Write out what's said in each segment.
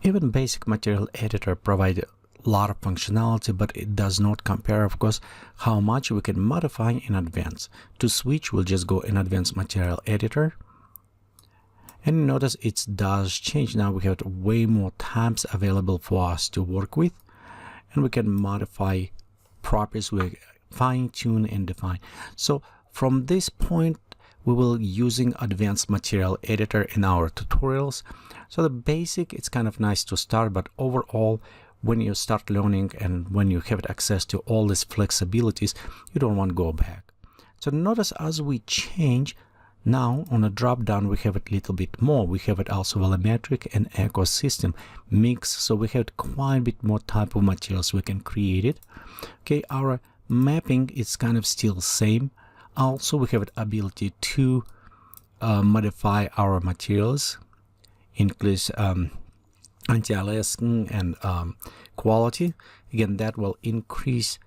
Even basic material editor provides a lot of functionality, but it does not compare, of course, how much we can modify in advance. To switch, we'll just go in Advanced Material Editor. And notice it does change. Now we have way more tabs available for us to work with. And we can modify properties, we fine-tune and define. So from this point, we will using Advanced Material Editor in our tutorials. So the basic, it's kind of nice to start, but overall, when you start learning and when you have access to all these flexibilities, you don't want to go back. So notice as we change, now on a drop down, we have it a little bit more. We have it also volumetric and ecosystem mix. So we have quite a bit more type of materials we can create it. Okay, our mapping is kind of still same. Also, we have the ability to modify our materials, includes anti-aliasing and quality. Again, that will increase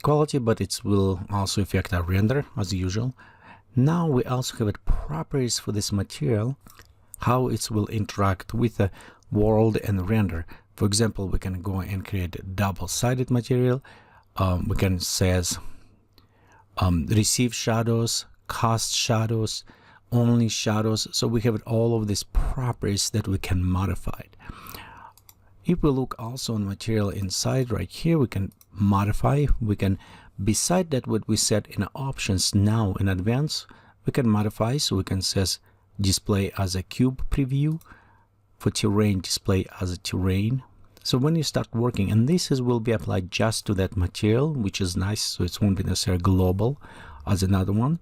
quality, but it will also affect our render as usual. Now we also have properties for this material, how it will interact with the world and render. For example, we can go and create a double-sided material. We can say receive shadows, cast shadows, only shadows. So we have all of these properties that we can modify. If we look also on material inside right here, we can modify. We can, beside that, what we set in options now in advance, we can modify. So we can set display as a cube preview, for terrain display as a terrain. So when you start working, and this will be applied just to that material, which is nice, so it won't be necessarily global as another one.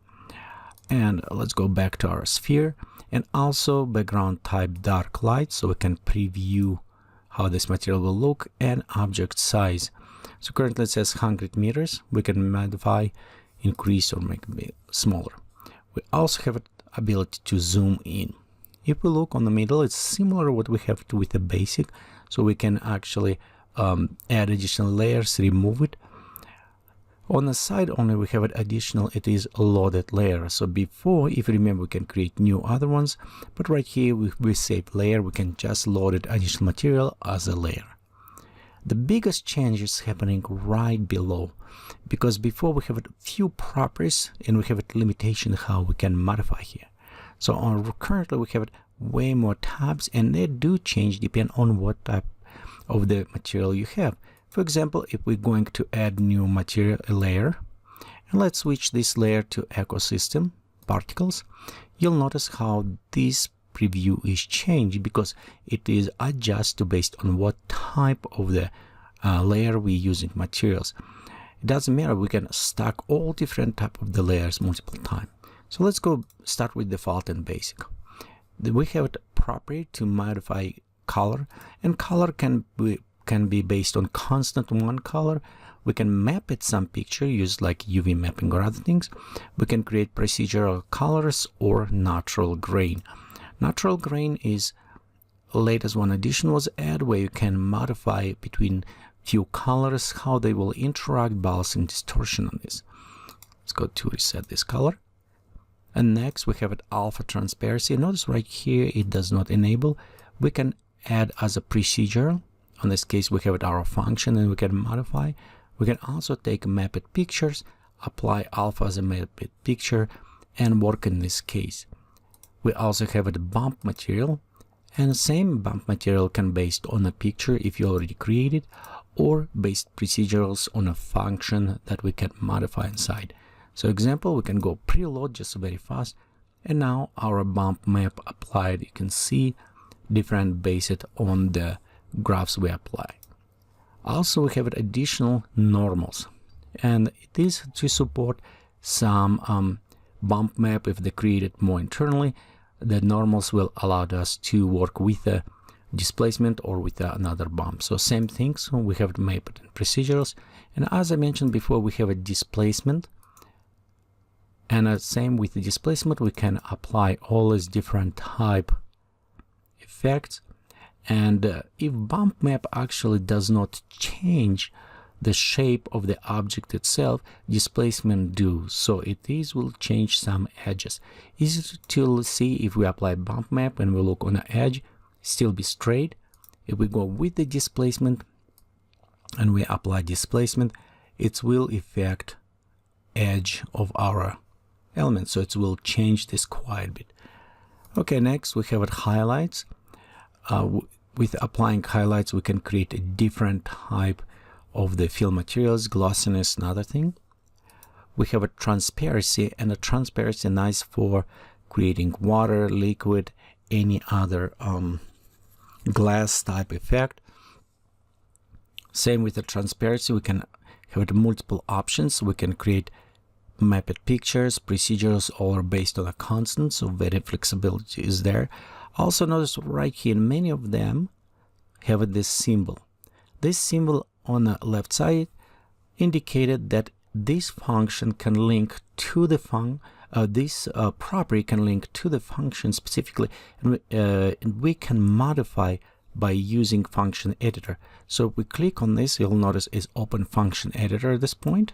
And let's go back to our sphere, and also background type dark light, so we can preview how this material will look, and object size. So currently it says 100 meters. We can modify, increase, or make it smaller. We also have the ability to zoom in. If we look on the middle, it's similar to what we have with the basic. So we can actually add additional layers, remove it. On the side only we have an additional, it is a loaded layer. So before, if you remember, we can create new other ones, but right here we save layer, we can just load it additional material as a layer. The biggest change is happening right below, because before we have a few properties and we have a limitation how we can modify here. So currently we have way more tabs, and they do change depending on what type of the material you have. For example, if we're going to add new material layer, and let's switch this layer to ecosystem particles, you'll notice how this preview is changed because it is adjusted based on what type of the layer we're using materials. It doesn't matter, we can stack all different type of the layers multiple times. So let's go start with default and basic. We have a property to modify color, and color can be based on constant one color. We can map it some picture, use like UV mapping or other things. We can create procedural colors or natural grain. Natural grain is latest one addition was added, where you can modify between few colors how they will interact, balancing distortion on this. Let's go to reset this color. And next we have an alpha transparency. Notice right here it does not enable. We can add as a procedure. In this case we have our function, and we can modify. We can also take mapped pictures, apply alpha as a mapped picture, and work in this case. We also have a bump material, and the same bump material can be based on a picture if you already created, or based procedurals on a function that we can modify inside. So example, we can go preload just very fast, and now our bump map applied. You can see different based on the graphs we apply. Also we have additional normals, and it is to support some bump map. If they created more internally, the normals will allow us to work with a displacement or with another bump. So same thing, so we have mapped procedurals, and as I mentioned before, we have a displacement. And same with the displacement, we can apply all these different type effects. And if bump map actually does not change the shape of the object itself, displacement do. So these will change some edges. Easy to see if we apply bump map and we look on the edge, still be straight. If we go with the displacement and we apply displacement, it will affect edge of our element. So it will change this quite a bit. Okay, next we have it highlights. With applying highlights, we can create a different type of the fill materials, glossiness, another thing. We have a transparency, and a transparency nice for creating water, liquid, any other glass type effect. Same with the transparency, we can have multiple options. We can create mapped pictures, procedures, all are based on a constant, so very flexibility is there. Also notice right here, many of them have this symbol. This symbol on the left side indicated that this function can link to the this property can link to the function specifically, and we can modify by using function editor. So if we click on this, you'll notice is open function editor at this point.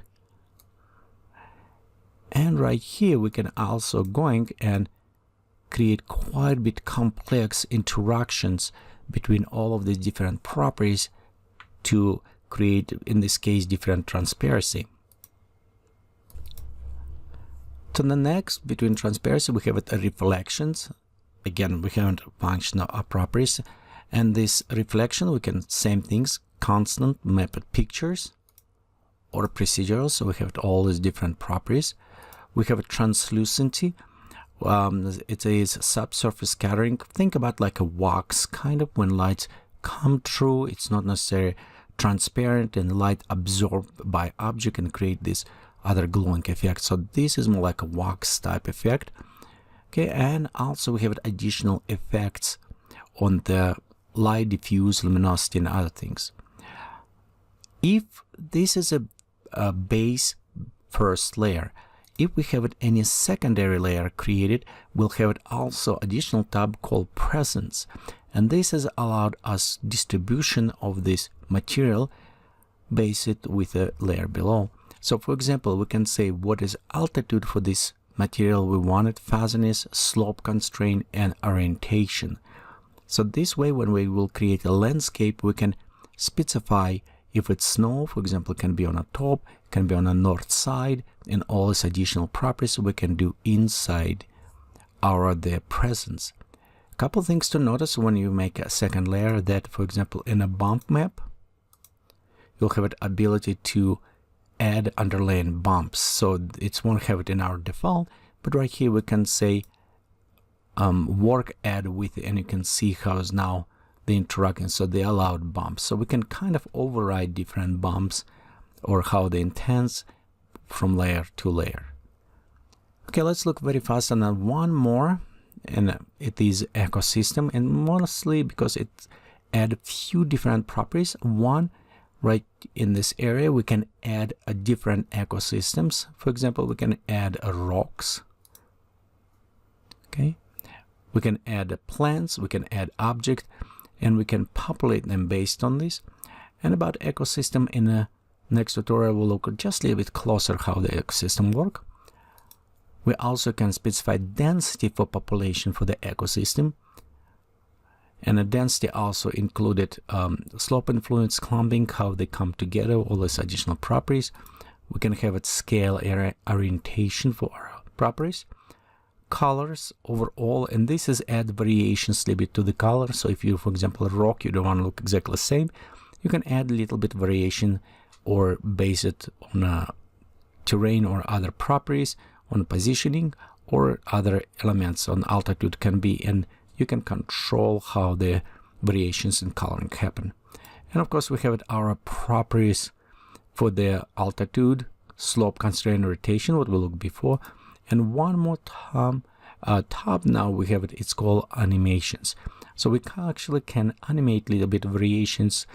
And right here we can also going and create quite a bit complex interactions between all of these different properties to create, in this case, different transparency. So the next, between transparency, we have it reflections. Again, we have a function of properties, and this reflection, we can same things, constant, mapped pictures, or procedural. So we have all these different properties. We have a translucency. It is subsurface scattering. Think about like a wax, kind of when lights come through. It's not necessarily transparent, and light absorbed by object and create this other glowing effect. So this is more like a wax type effect. Okay, and also we have additional effects on the light diffuse, luminosity, and other things. If this is a base first layer, if we have any secondary layer created, we'll have also additional tab called presence, and this has allowed us distribution of this material based with a layer below. So for example, we can say what is altitude for this material we wanted, fuzziness, slope constraint, and orientation. So this way, when we will create a landscape, we can specify if it's snow, for example, it can be on a top, it can be on a north side, and all these additional properties we can do inside the presence. A couple things to notice when you make a second layer, that for example in a bump map, you'll have the ability to add underlaying bumps. So it won't have it in our default, but right here we can say work add with, and you can see how is now the interaction, so the allowed bumps. So we can kind of override different bumps or how they intense from layer to layer. Okay, let's look very fast on one more, and it is ecosystem, and mostly because it add a few different properties. One, right in this area, we can add a different ecosystems. For example, we can add rocks. Okay, we can add plants, we can add object, and we can populate them based on this. And about ecosystem, in the next tutorial we'll look just a little bit closer how the ecosystem work. We also can specify density for population for the ecosystem, and the density also included slope influence, clumping, how they come together, all these additional properties. We can have it scale, area, orientation for our properties, colors overall, and this is add variations a little bit to the color. So if you, for example, a rock, you don't want to look exactly the same, you can add a little bit variation or base it on terrain or other properties, on positioning or other elements on altitude can be, and you can control how the variations in coloring happen. And of course we have our properties for the altitude, slope, constraint, rotation, what we looked before. And one more tab now we have it, it's called animations. So we actually can animate a little bit of variations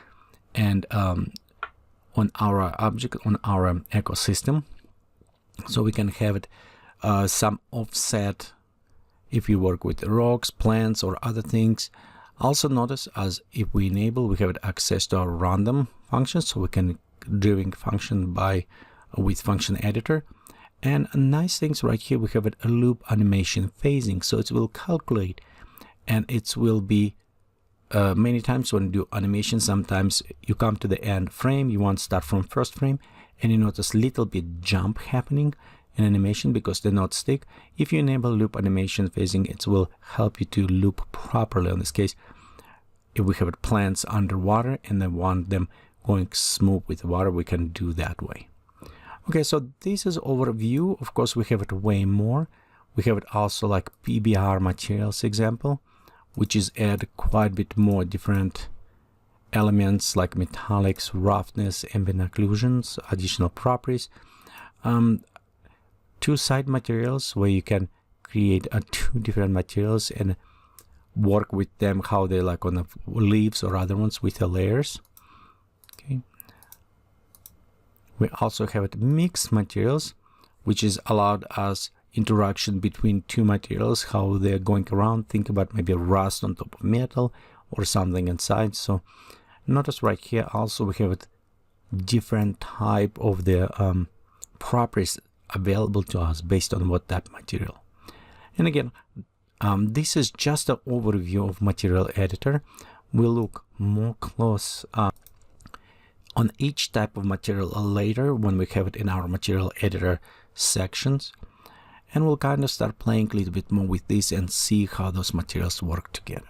and on our object, on our ecosystem. So we can have it some offset if you work with rocks, plants, or other things. Also notice as if we enable, we have access to our random functions, so we can driving function with function editor. And nice things right here, we have a loop animation phasing, so it will calculate, and it will be many times when you do animation, sometimes you come to the end frame, you want to start from first frame, and you notice little bit jump happening in animation because they not stick. If you enable loop animation phasing, it will help you to loop properly. In this case, if we have plants underwater and I want them going smooth with water, we can do that way. Okay, so this is overview. Of course, we have it way more. We have it also like PBR materials example, which is add quite a bit more different elements like metallics, roughness, ambient occlusions, additional properties. Two side materials where you can create two different materials and work with them how they like on the leaves or other ones with the layers. Okay. We also have it mixed materials, which is allowed us interaction between two materials, how they're going around. Think about maybe rust on top of metal or something inside. So notice right here also we have it different type of the properties available to us based on what that material. And again, this is just an overview of material editor. We'll look more close on each type of material later when we have it in our material editor sections, and we'll kind of start playing a little bit more with this and see how those materials work together.